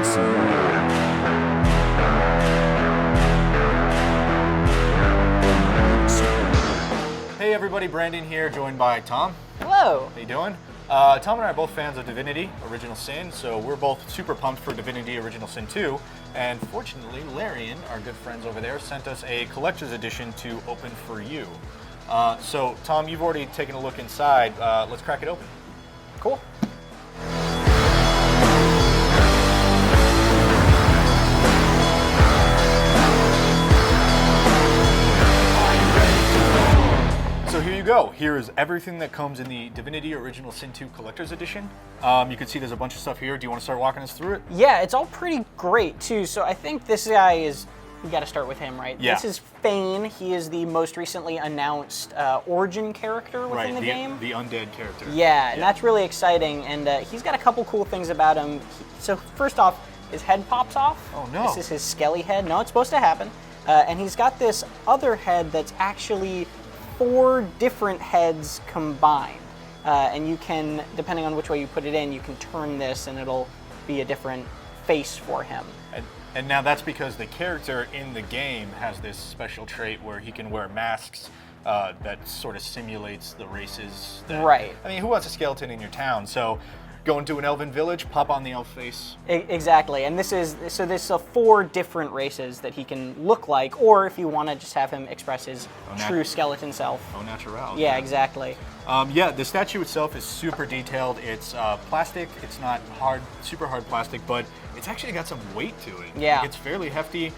Hey everybody, Brandon here, joined by Tom. Hello. How you doing? Tom and I are both fans of Divinity, Original Sin, so we're both super pumped for Divinity, Original Sin 2. And fortunately, Larian, our good friends over there, sent us a collector's edition to open for you. So Tom, you've already taken a look inside. Let's crack it open. Cool. So here you go. Here is everything that comes in the Divinity Original Sin 2 Collector's Edition. You can see there's a bunch of stuff here. Do you want to start walking us through it? Yeah, it's all pretty great too. So I think this guy is, we got to start with him, right? Yeah. This is Fane. He is the most recently announced origin character within the game. The undead character. Yeah, and that's really exciting. And he's got a couple cool things about him. So first off, his head pops off. Oh no. This is his skelly head. No, it's supposed to happen. And he's got this other head that's actually 4 different heads combined. And you can, depending on which way you put it in, you can turn this and it'll be a different face for him. And now that's because the character in the game has this special trait where he can wear masks that sort of simulates the races. Right. I mean, who wants a skeleton in your town? So go into an elven village, pop on the elf face. Exactly, and there's 4 different races that he can look like, or if you want to just have him express his true skeleton self. Au naturel. Yeah, exactly. Yeah, the statue itself is super detailed. It's plastic. It's not hard, super hard plastic, but it's actually got some weight to it. Yeah. Like, it's fairly hefty.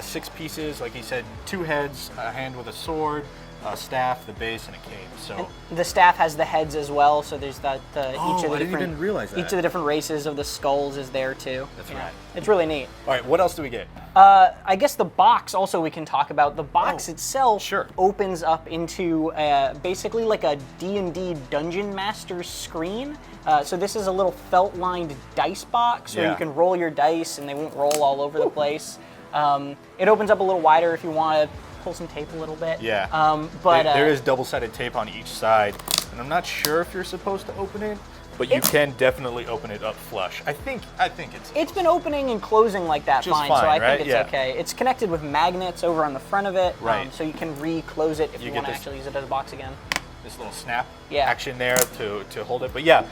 6 pieces, like he said, 2 heads, a hand with a sword, a staff, the base, and a cape. So the staff has the heads as well. So there's that. I didn't even realize that. Each of the different races of the skulls is there too. That's right. It's really neat. All right, what else do we get? I guess the box also we can talk about. The box itself sure. opens up into basically like a D&D Dungeon Master screen. So this is a little felt-lined dice box where you can roll your dice and they won't roll all over the place. It opens up a little wider if you want to pull some tape a little bit. Yeah. But there is double-sided tape on each side, and I'm not sure if you're supposed to open it, but you can definitely open it up flush. I think it's been opening and closing like that just fine, so I right? think it's okay. It's connected with magnets over on the front of it, right? So you can re-close it if you want to this, actually use it as a box again. This little snap Yeah. action there to hold it. But yeah,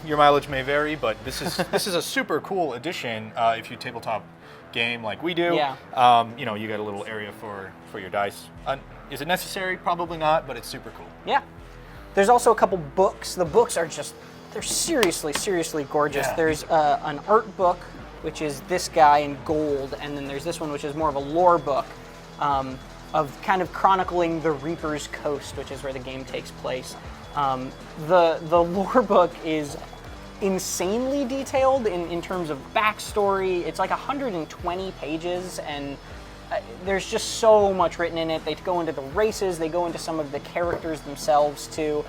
your mileage may vary, but this is a super cool addition if you tabletop game like we do. Yeah. You know, you got a little area for your dice. Is it necessary? Probably not, but it's super cool. Yeah. There's also a couple books. The books are just, they're seriously, seriously gorgeous. Yeah. There's an art book, which is this guy in gold, and then there's this one, which is more of a lore book of kind of chronicling the Reaper's Coast, which is where the game takes place. The lore book is insanely detailed in terms of backstory. It's like 120 pages, and there's just so much written in it. They go into the races, they go into some of the characters themselves too.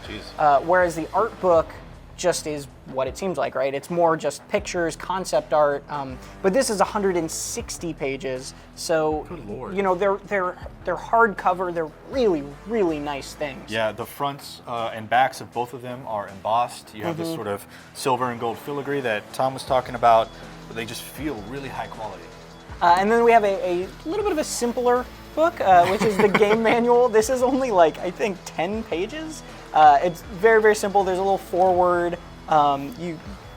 Whereas the art book just is what it seems like, right? It's more just pictures, concept art. But this is 160 pages, so good Lord. You know they're hardcover. They're really, really nice things. Yeah, the fronts and backs of both of them are embossed. You have this sort of silver and gold filigree that Tom was talking about, but they just feel really high quality. And then we have a little bit of a simpler book, which is the game manual. This is only like, I think, 10 pages. It's very, very simple. There's a little foreword.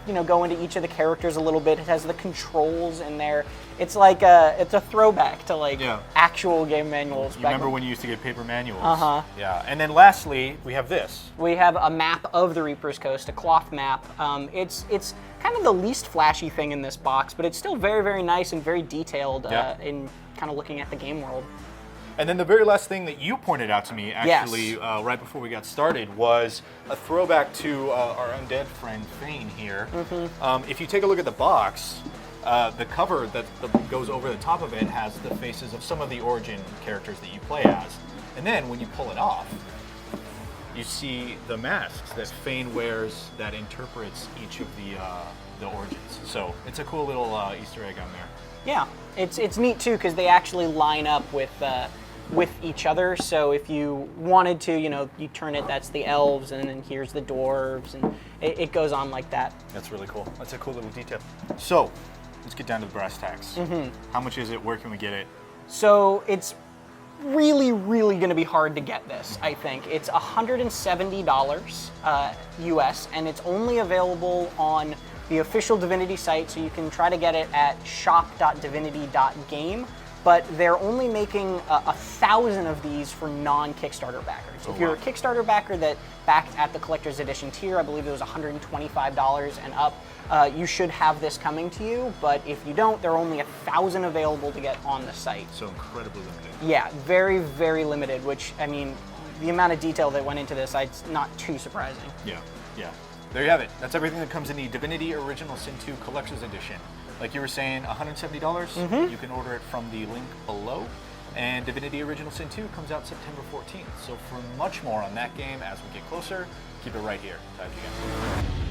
You know, go into each of the characters a little bit. It has the controls in there. It's like it's a throwback to like actual game manuals. You remember when you used to get paper manuals? Uh-huh. Yeah. And then lastly, we have this. We have a map of the Reaper's Coast, a cloth map. It's kind of the least flashy thing in this box, but it's still very, very nice and very detailed in kind of looking at the game world. And then the very last thing that you pointed out to me, actually, right before we got started, was a throwback to our undead friend Fane here. If you take a look at the box, the cover that goes over the top of it has the faces of some of the origin characters that you play as. And then when you pull it off, you see the masks that Fane wears that interprets each of the origins. So it's a cool little Easter egg on there. Yeah, it's neat too because they actually line up with each other. So if you wanted to, you know, you turn it, that's the elves, and then here's the dwarves, and it goes on like that. That's really cool. That's a cool little detail. So, let's get down to the brass tacks. How much is it? Where can we get it? So it's really, really going to be hard to get this, I think. It's $170 US, and it's only available on the official Divinity site, so you can try to get it at shop.divinity.game, but they're only making 1,000 of these for non-Kickstarter backers. If you're a Kickstarter backer that backed at the collector's edition tier, I believe it was $125 and up, you should have this coming to you, but if you don't, there are only 1,000 available to get on the site. So incredibly limited. Yeah, very, very limited, which, I mean, the amount of detail that went into this, it's not too surprising. Yeah, yeah. There you have it. That's everything that comes in the Divinity Original Sin 2 Collector's Edition. Like you were saying, $170. You can order it from the link below. And Divinity Original Sin 2 comes out September 14th. So for much more on that game as we get closer, keep it right here. Talk to you again.